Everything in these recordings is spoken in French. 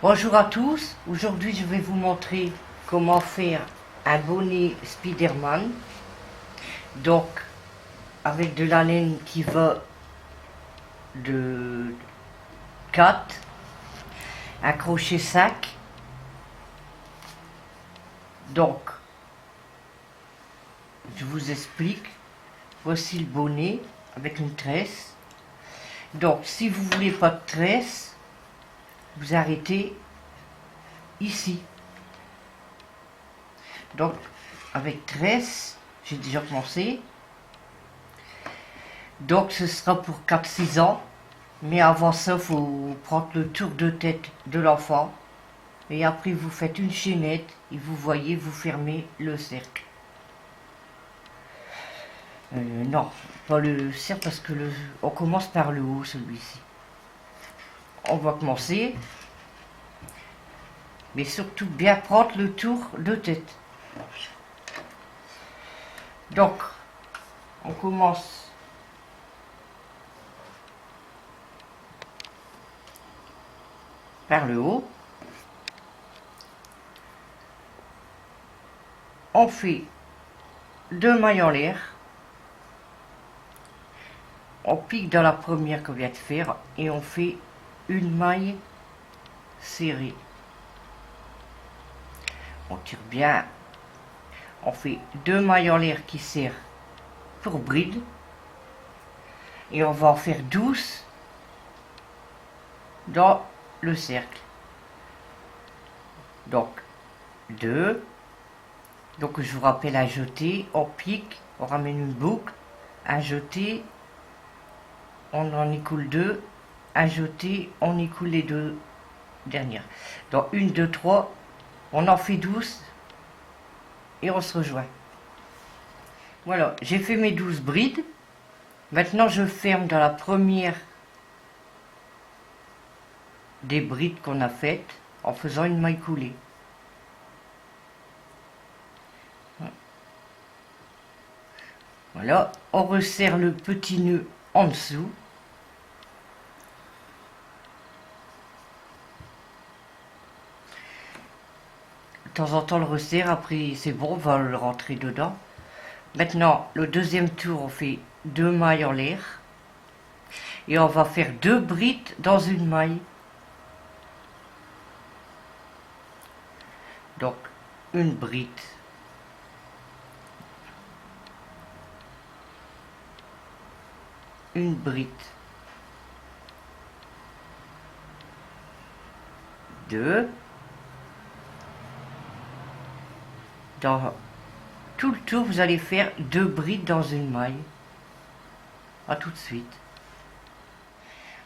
Bonjour à tous, aujourd'hui je vais vous montrer comment faire un bonnet Spiderman. Donc avec de la laine qui va de 4, un crochet 5. Donc je vous explique, voici le bonnet avec une tresse. Donc si vous voulez pas de tresse, vous arrêtez ici. Donc avec tresse, j'ai déjà commencé. Donc ce sera pour 4-6 ans. Mais avant ça, il faut prendre le tour de tête de l'enfant. Et après vous faites une chaînette et vous voyez, vous fermez le cercle. Non, pas le cercle parce que on commence par le haut, celui-ci. On va commencer. Mais surtout bien prendre le tour de tête. Donc, on commence par le haut. On fait 2 mailles en l'air. On pique dans la première qu'on vient de faire et on fait une maille serrée. On tire bien. On fait 2 mailles en l'air qui serrent pour bride. Et on va en faire 12 dans le cercle. Donc 2. Donc je vous rappelle à jeter, on pique, on ramène une boucle, à jeter, on en écoule 2, à jeter, on écoule les 2 dernières. Donc 1, 2, 3, on en fait 12 et on se rejoint. Voilà, j'ai fait mes 12 brides. Maintenant je ferme dans la première des brides qu'on a faites en faisant une maille coulée. Voilà, on resserre le petit nœud en dessous. De temps en temps, on le resserre, après c'est bon, on va le rentrer dedans. Maintenant, le deuxième tour, on fait 2 mailles en l'air. Et on va faire 2 brides dans une maille. Donc, une bride. Une bride. 2. Dans tout le tour, vous allez faire 2 brides dans une maille. A tout de suite.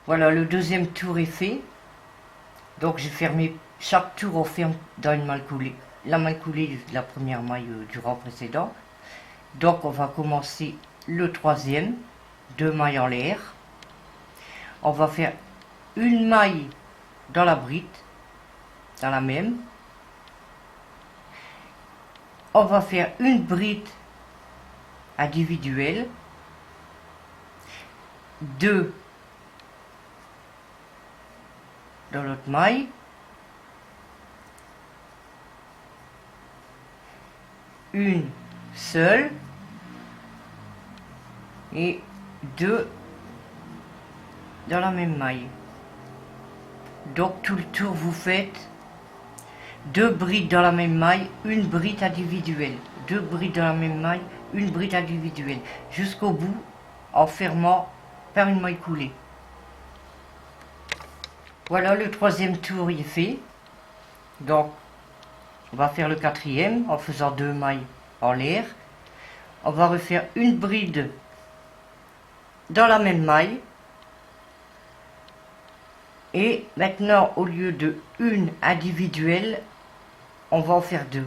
Voilà, le deuxième tour est fait. Donc j'ai fermé, chaque tour on ferme dans une maille coulée. La maille coulée de la première maille du rang précédent. Donc on va commencer le troisième, 2 mailles en l'air. On va faire une maille dans la bride, dans la même. On va faire une bride individuelle, 2 dans l'autre maille, une seule et 2 dans la même maille. Donc tout le tour vous faites 2 brides dans la même maille, une bride individuelle, 2 brides dans la même maille, une bride individuelle, jusqu'au bout en fermant par une maille coulée. Voilà, le troisième tour est fait. Donc on va faire le quatrième en faisant 2 mailles en l'air. On va refaire une bride dans la même maille. Et maintenant, au lieu de une individuelle, on va en faire 2.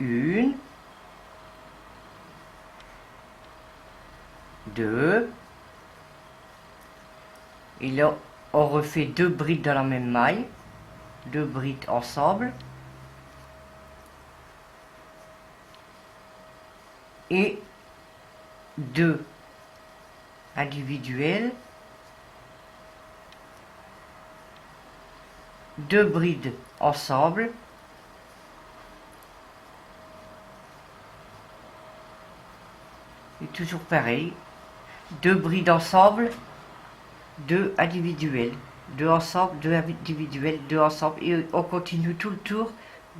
Une, 2. Et là, on refait 2 brides dans la même maille. 2 brides ensemble. Et 2 individuelles. 2 brides ensemble, et toujours pareil, 2 brides ensemble, 2 individuels, 2 ensemble, 2 individuels, 2 ensemble, et on continue tout le tour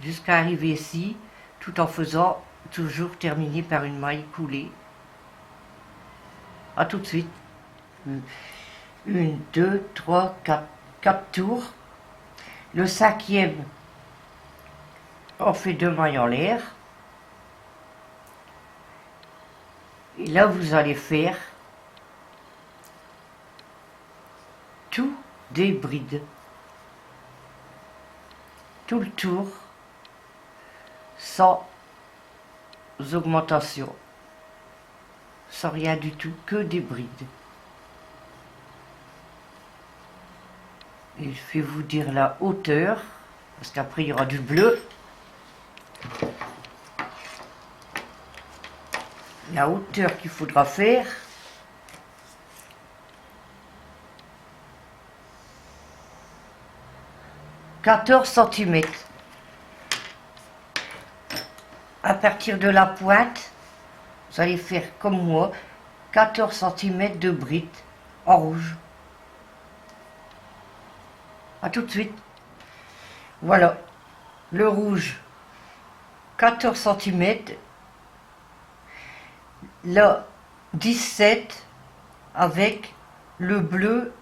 jusqu'à arriver ici, tout en faisant toujours terminer par une maille coulée. A tout de suite. 1, 2, 3, 4, 4 tours. Le 5e, on fait 2 mailles en l'air. Et là, vous allez faire tout des brides. Tout le tour, sans augmentation, sans rien du tout, que des brides. Et je vais vous dire la hauteur, parce qu'après il y aura du bleu. La hauteur qu'il faudra faire, « 14 cm. À partir de la pointe, vous allez faire comme moi, 14 cm de brides en rouge. A tout de suite. Voilà, le rouge, 14 cm. Là, 17 avec le bleu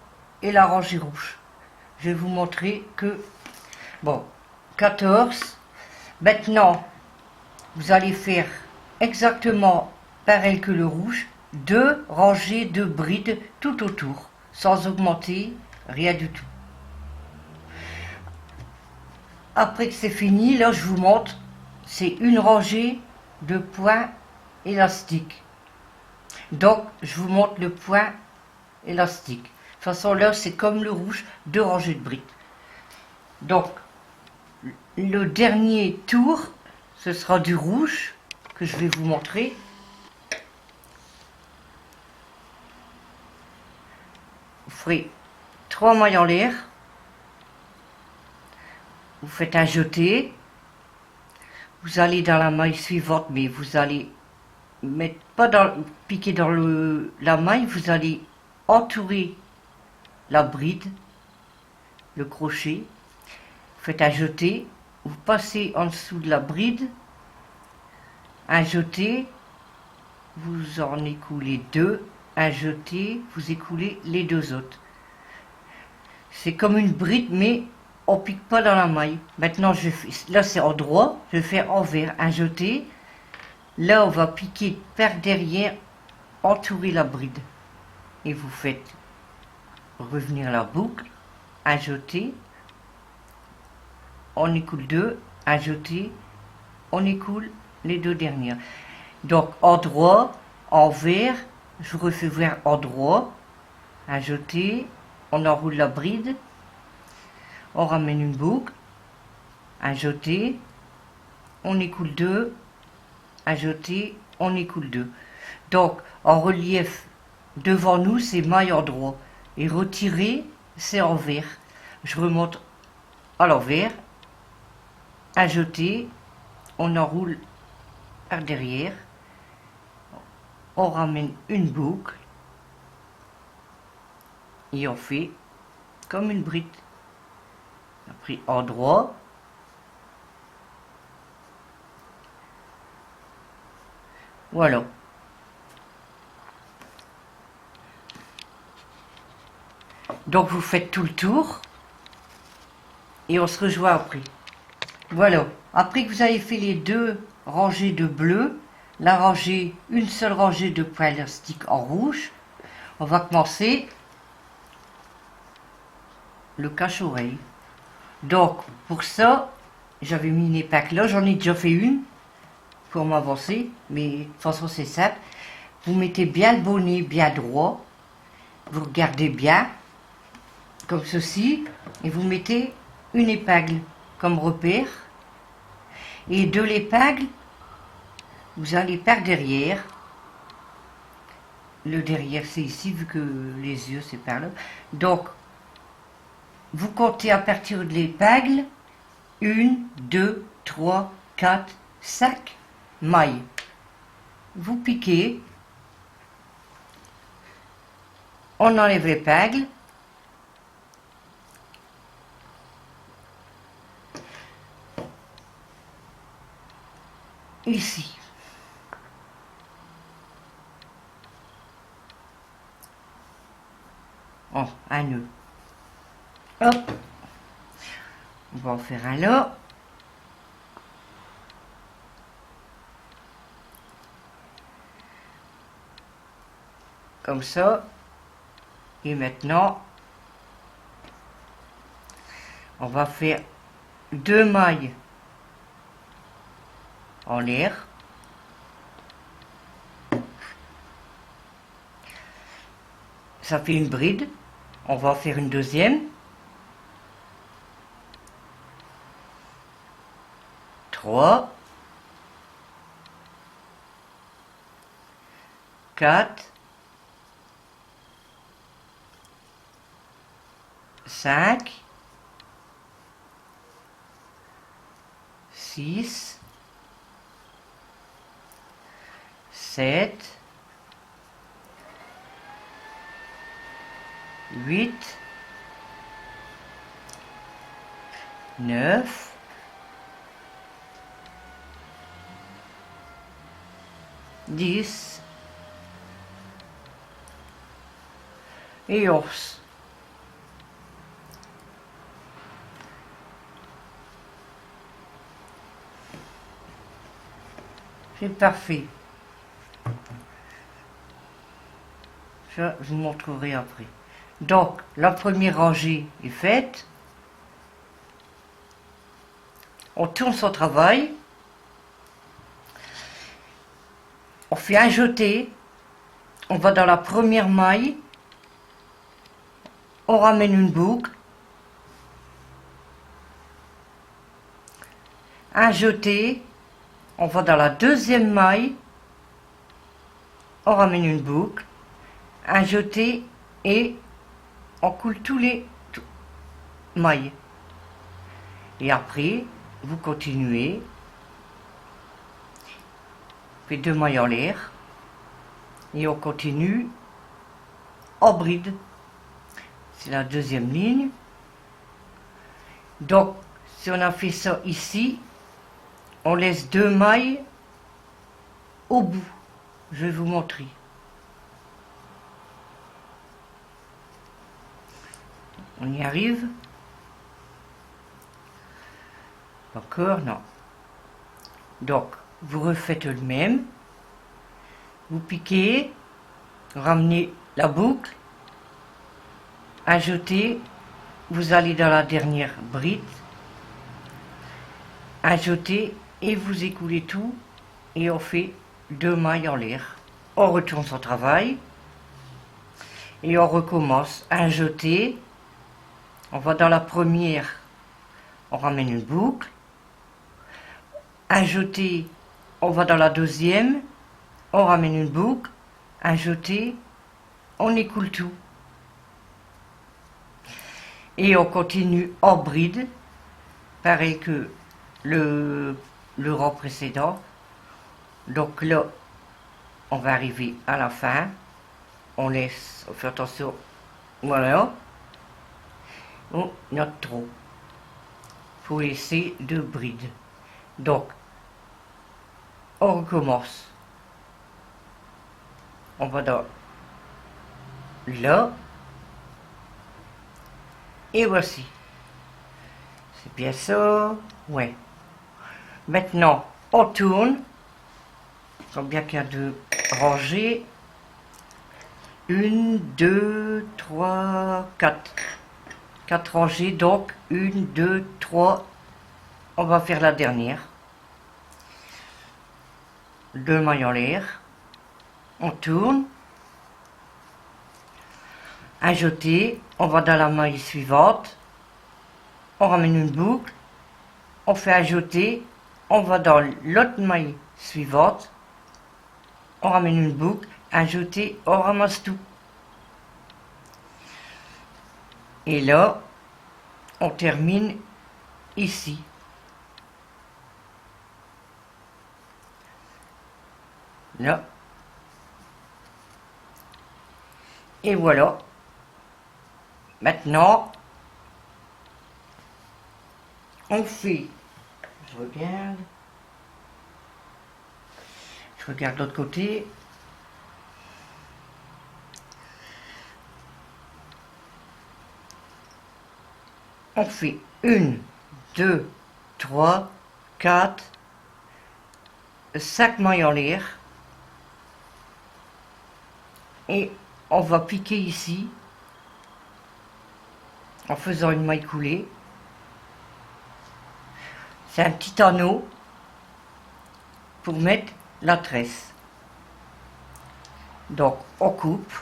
et la rangée rouge. Je vais vous montrer que, bon, 14. Maintenant, vous allez faire exactement pareil que le rouge, 2 rangées de brides tout autour, sans augmenter, rien du tout. Après que c'est fini, là je vous montre, c'est une rangée de points élastiques. Donc je vous montre le point élastique. De toute façon là c'est comme le rouge, 2 rangées de brides. Donc le dernier tour, ce sera du rouge que je vais vous montrer. Vous ferez 3 mailles en l'air. Vous faites un jeté. Vous allez dans la maille suivante, mais vous allez mettre pas piquer dans la maille, vous allez entourer la bride, le crochet. Vous faites un jeté. Vous passez en dessous de la bride, un jeté, vous en écoulez 2, un jeté, vous écoulez les 2 autres. C'est comme une bride, mais on pique pas dans la maille. Maintenant, là c'est en droit, je vais faire envers, un jeté. Là, on va piquer par derrière, entourer la bride. Et vous faites revenir la boucle, un jeté, on écoule 2, un jeté, on écoule les 2 dernières. Donc en droit, envers, je refais vers en droit, un jeté, on enroule la bride, on ramène une boucle, un jeté, on écoule 2, un jeté, on écoule 2. Donc en relief devant nous c'est maille en droit et retiré c'est envers. Je remonte à l'envers, un jeté, on enroule par derrière, on ramène une boucle et on fait comme une bride. Après en droit, voilà. Donc vous faites tout le tour et on se rejoint après. Voilà, après que vous avez fait les 2 rangées de bleu, une seule rangée de points élastiques en rouge, on va commencer le cache-oreille. Donc pour ça, j'avais mis une épingle là, j'en ai déjà fait une pour m'avancer, mais de toute façon c'est simple. Vous mettez bien le bonnet bien droit, vous regardez bien, comme ceci, et vous mettez une épingle comme repère, et de l'épingle, vous allez par derrière. Le derrière c'est ici, vu que les yeux c'est par là. Donc, vous comptez à partir de l'épingle 1, 2, 3, 4, 5 mailles. Vous piquez, on enlève l'épingle, ici. Oh, un nœud. Hop. On va en faire un là. Comme ça. Et maintenant, on va faire 2 mailles en l'air. Ça fait une bride. On va en faire une deuxième. 3, 4, 5, 6, 7, 8, 9, 10 et 11. C'est parfait. Ça, je vous montrerai après. Donc, la première rangée est faite. On tourne son travail. On fait un jeté. On va dans la première maille. On ramène une boucle. Un jeté. On va dans la deuxième maille. On ramène une boucle. Un jeté et on coule tous les mailles. Et après, vous continuez. Fait 2 mailles en l'air. Et on continue en bride. C'est la deuxième ligne. Donc, si on a fait ça ici, on laisse 2 mailles au bout. Je vais vous montrer. On y arrive? Encore? Non. Donc, vous refaites le même. Vous piquez, ramenez la boucle, ajoutez, vous allez dans la dernière bride, ajoutez et vous écoulez tout et on fait 2 mailles en l'air. On retourne son travail et on recommence à jeter. On va dans la première, on ramène une boucle, un jeté, on va dans la deuxième, on ramène une boucle, un jeté, on écoule tout. Et on continue en bride, pareil que le rang précédent. Donc là, on va arriver à la fin, on laisse, on fait attention, voilà. On a trop. Il faut laisser 2 brides. Donc, on recommence. On va dans là. Et voici. C'est bien ça. Ouais. Maintenant, on tourne. Combien qu'il y a de rangées? 1, 2, 3, 4. 4 rangées, donc 1, 2, 3. On va faire la dernière. 2 mailles en l'air. On tourne. Un jeté. On va dans la maille suivante. On ramène une boucle. On fait un jeté. On va dans l'autre maille suivante. On ramène une boucle. Un jeté. On ramasse tout. Et là, on termine ici. Là. Et voilà. Maintenant, on fait, je regarde l'autre côté. On fait 1, 2, 3, 4, 5 mailles en l'air. Et on va piquer ici en faisant une maille coulée. C'est un petit anneau pour mettre la tresse. Donc on coupe.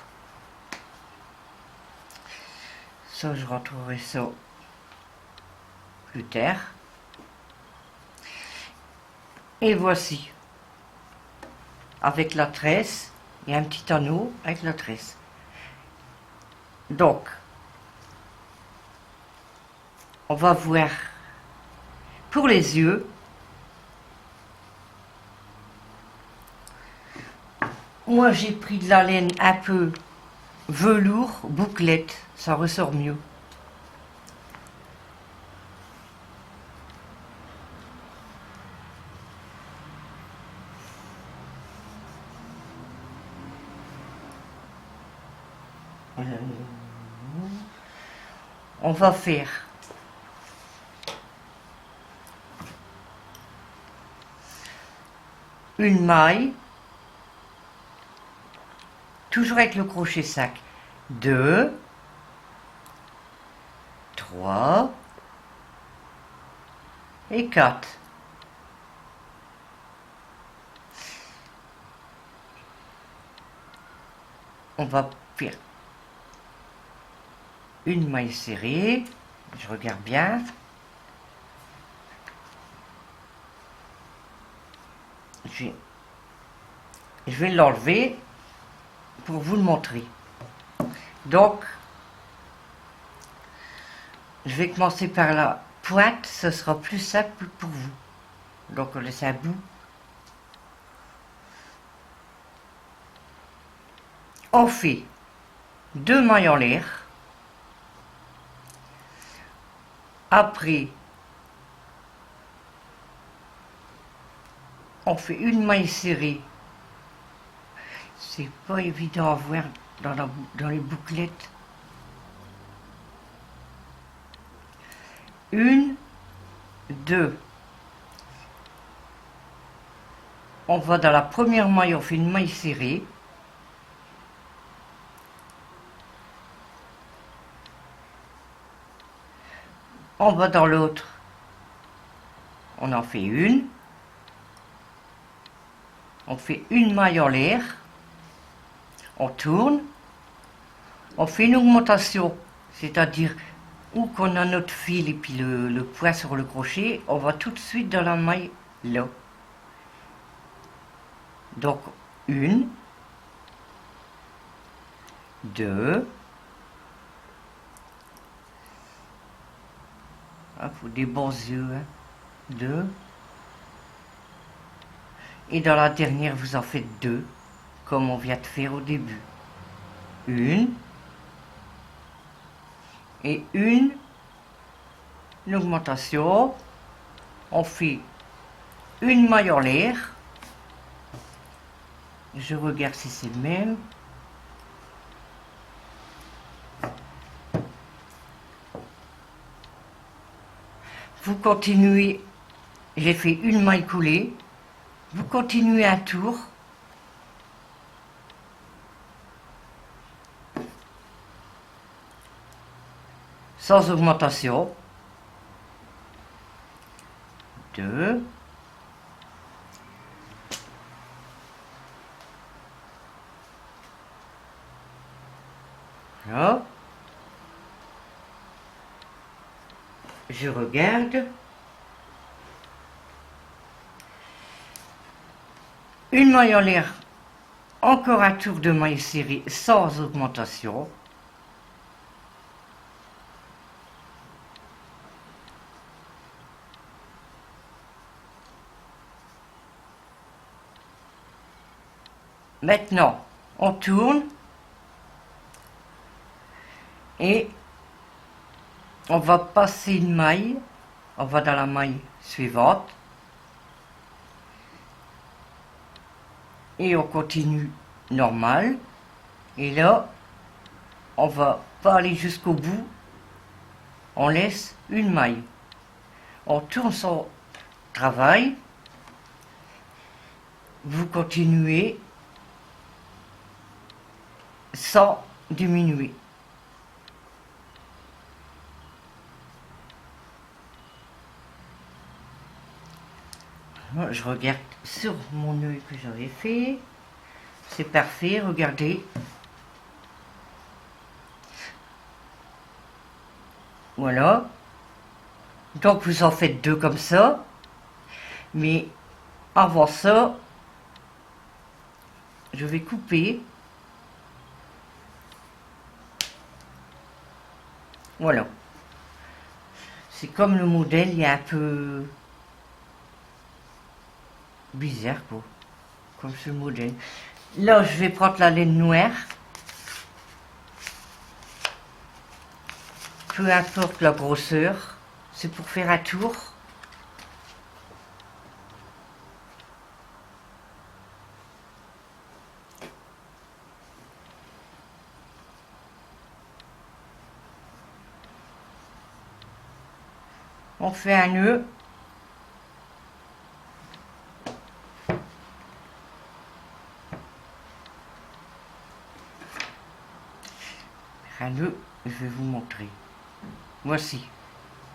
Ça, je rentrerai ça plus tard. Et voici, avec la tresse, il y a un petit anneau avec la tresse. Donc, on va voir pour les yeux. Moi, j'ai pris de la laine un peu velours, bouclette, ça ressort mieux. On va faire une maille, toujours avec le crochet 5, 2, 3 et 4. On va faire une maille serrée, je regarde bien. Je vais l'enlever pour vous le montrer. Donc, je vais commencer par la pointe, ce sera plus simple pour vous. Donc, on laisse un bout. On fait 2 mailles en l'air. Après, on fait une maille serrée. C'est pas évident à voir dans les bouclettes. 1, 2. On va dans la première maille, on fait une maille serrée. On va dans l'autre, on en fait une. On fait une maille en l'air. On tourne. On fait une augmentation, c'est-à-dire où qu'on a notre fil et puis le point sur le crochet, on va tout de suite dans la maille là. Donc 1, 2, il faut des bons yeux, hein. 2, et dans la dernière vous en faites 2, comme on vient de faire au début. 1 et une augmentation. On fait une maille en l'air. Je regarde si c'est le même. Vous continuez, j'ai fait une maille coulée. Vous continuez un tour. Sans augmentation. 2. Là. Je regarde. Une maille en l'air. Encore un tour de maille serrée sans augmentation. Maintenant, on tourne et on va passer une maille, on va dans la maille suivante et on continue normal. Et là, on va pas aller jusqu'au bout, on laisse une maille. On tourne son travail, vous continuez sans diminuer. Je regarde sur mon œil que j'avais fait. C'est parfait, regardez. Voilà. Donc vous en faites 2 comme ça. Mais avant ça, je vais couper. Voilà. C'est comme le modèle, il est un peu bizarre, quoi. Comme ce modèle. Là, je vais prendre la laine noire. Peu importe la grosseur. C'est pour faire un tour. On fait un nœud. Un nœud, je vais vous montrer. Voici.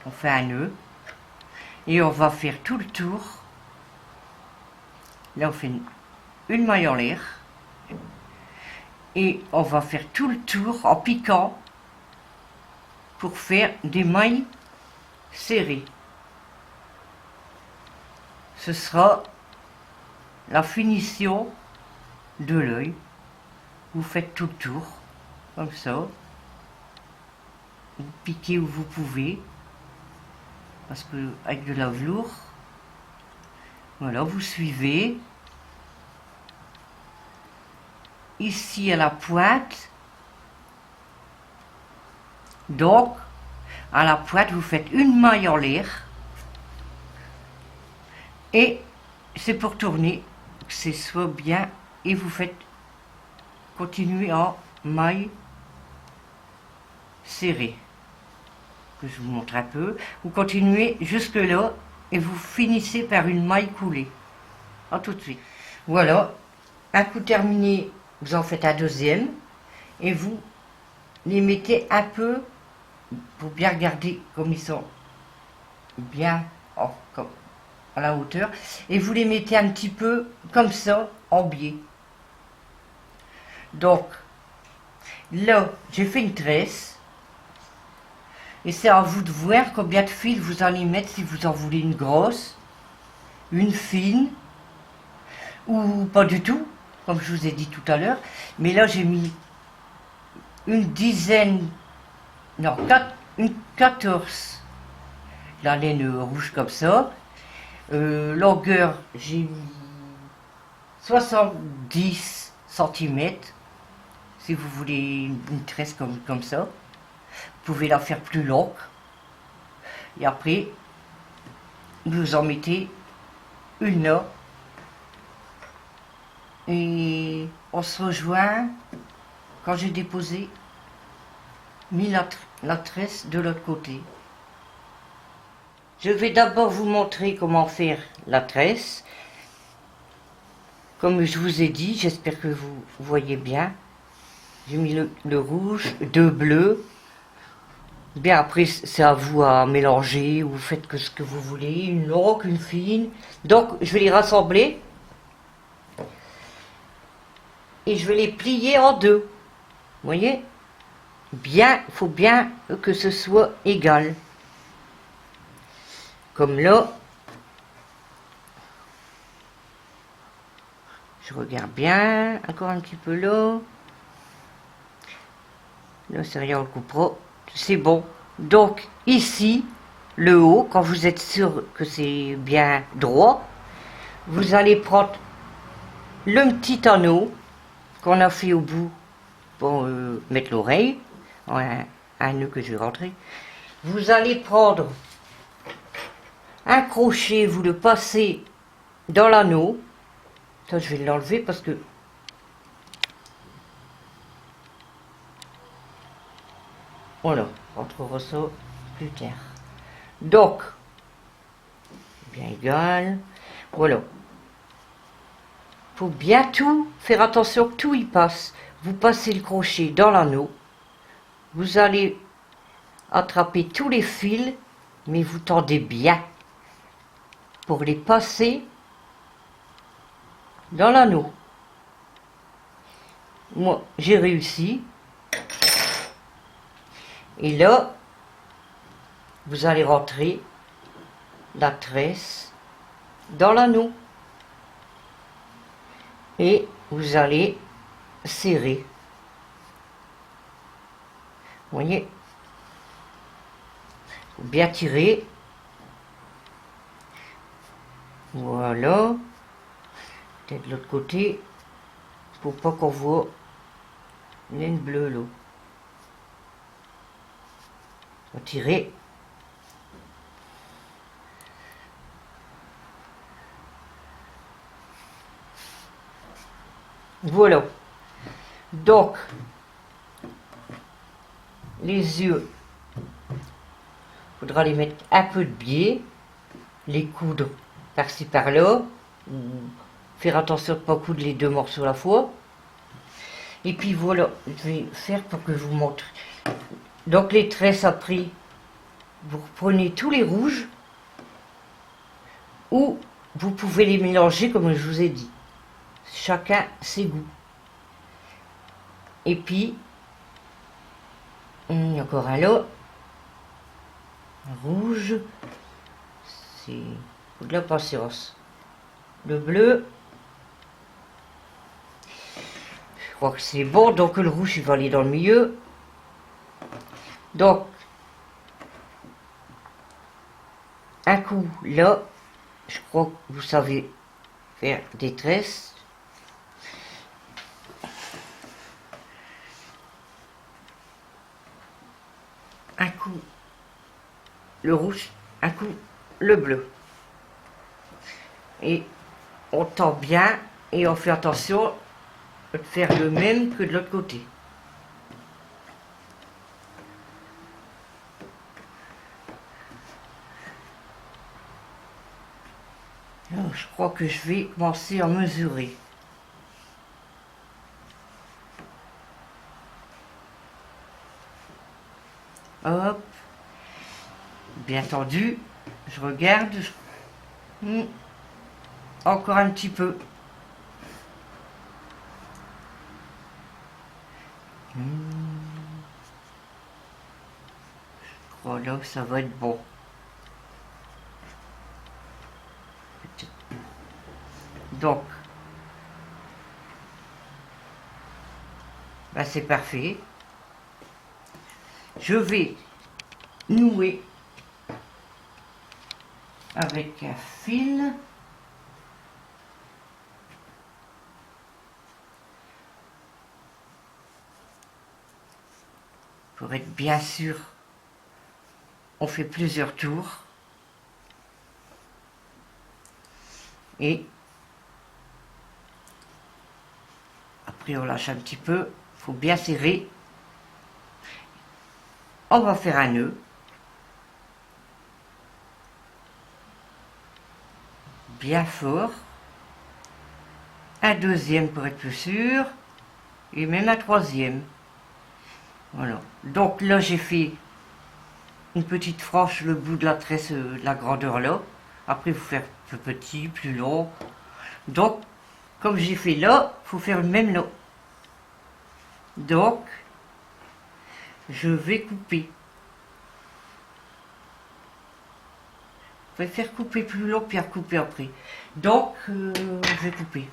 On fait un nœud. Et on va faire tout le tour. Là, on fait une maille en l'air. Et on va faire tout le tour en piquant pour faire des mailles serrées. Ce sera la finition de l'œil. Vous faites tout le tour, comme ça. Vous piquez où vous pouvez, parce que avec de la velours, voilà, vous suivez. Ici à la pointe, donc à la pointe vous faites une maille en l'air et c'est pour tourner que ce soit bien et vous faites continuer en maille serrée que je vous montre un peu. Vous continuez jusque là et vous finissez par une maille coulée. À tout de suite. Voilà, un coup terminé, vous en faites un deuxième et vous les mettez un peu pour bien regarder comme ils sont bien à la hauteur et vous les mettez un petit peu comme ça en biais. Donc là j'ai fait une tresse et c'est à vous de voir combien de fils vous allez mettre, si vous en voulez une grosse, une fine ou pas du tout comme je vous ai dit tout à l'heure, mais là j'ai mis une dizaine, non, une 14 la laine rouge comme ça. Longueur, j'ai mis 70 cm. Si vous voulez une tresse comme ça, vous pouvez la faire plus longue. Et après, vous en mettez une là. Et on se rejoint quand j'ai déposé, mis la tresse de l'autre côté. Je vais d'abord vous montrer comment faire la tresse. Comme je vous ai dit, j'espère que vous voyez bien. J'ai mis le rouge, 2 bleus. Bien après, c'est à vous à mélanger. Vous faites ce que vous voulez, une longue, une fine. Donc, je vais les rassembler. Et je vais les plier en 2. Vous voyez? Bien, il faut bien que ce soit égal. Comme là. Je regarde bien. Encore un petit peu là. Là, c'est rien, on le coupera. C'est bon. Donc, ici, le haut, quand vous êtes sûr que c'est bien droit, vous allez prendre le petit anneau qu'on a fait au bout pour mettre l'oreille, un nœud que je vais rentrer. Vous allez prendre un crochet, vous le passez dans l'anneau. Ça, je vais l'enlever parce que voilà, on retrouvera ça plus tard. Donc, bien égal, voilà. Faut bien tout faire attention que tout y passe. Vous passez le crochet dans l'anneau. Vous allez attraper tous les fils, mais vous tendez bien pour les passer dans l'anneau. Moi, j'ai réussi. Et là, vous allez rentrer la tresse dans l'anneau. Et vous allez serrer. Vous voyez? Bien tirer. Voilà. Peut-être de l'autre côté. Pour pas qu'on voit une laine bleue là. On va tirer. Voilà. Donc, les yeux, il faudra les mettre un peu de biais, les coudre par-ci par-là, faire attention de ne pas coudre les deux morceaux à la fois. Et puis voilà, je vais faire pour que je vous montre. Donc les tresses après, vous reprenez tous les rouges, ou vous pouvez les mélanger comme je vous ai dit. Chacun ses goûts. Et puis, il y a encore un là, un rouge, c'est de la patience. Le bleu, je crois que c'est bon, donc le rouge il va aller dans le milieu. Donc, un coup là, je crois que vous savez faire des tresses. Un coup le rouge, un coup le bleu. Et on tend bien et on fait attention de faire le même que de l'autre côté. Alors, je crois que je vais commencer à mesurer. Hop, bien tendu, je regarde, encore un petit peu. Je crois là que ça va être bon. Donc, ben c'est parfait. Je vais nouer avec un fil. Pour être bien sûr, on fait plusieurs tours. Et après on lâche un petit peu, il faut bien serrer. On va faire un nœud. Bien fort. Un deuxième pour être plus sûr. Et même un troisième. Voilà. Donc là j'ai fait une petite frange, le bout de la tresse, de la grandeur là. Après il faut faire plus petit, plus long. Donc, comme j'ai fait là, il faut faire le même là. Donc, je vais couper. Je vais faire couper plus long puis recouper après. Donc, je vais couper.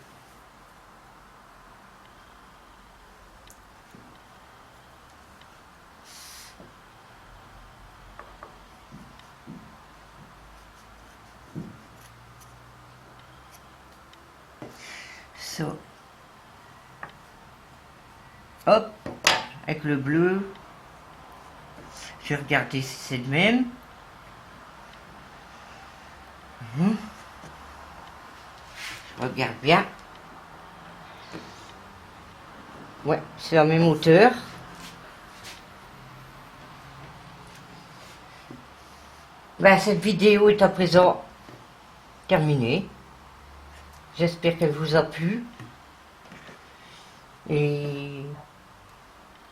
Ça. hop, avec le bleu. Je vais regarder si c'est le même. Je regarde bien. Ouais, c'est la même hauteur. Ben, cette vidéo est à présent terminée. J'espère qu'elle vous a plu. Et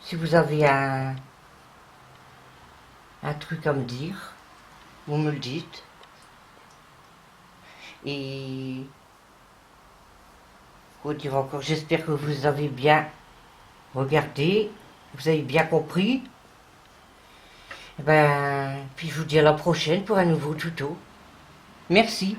si vous avez un truc à me dire, vous me le dites. Et faut dire encore, j'espère que vous avez bien regardé, vous avez bien compris. Et ben, puis je vous dis à la prochaine pour un nouveau tuto. Merci.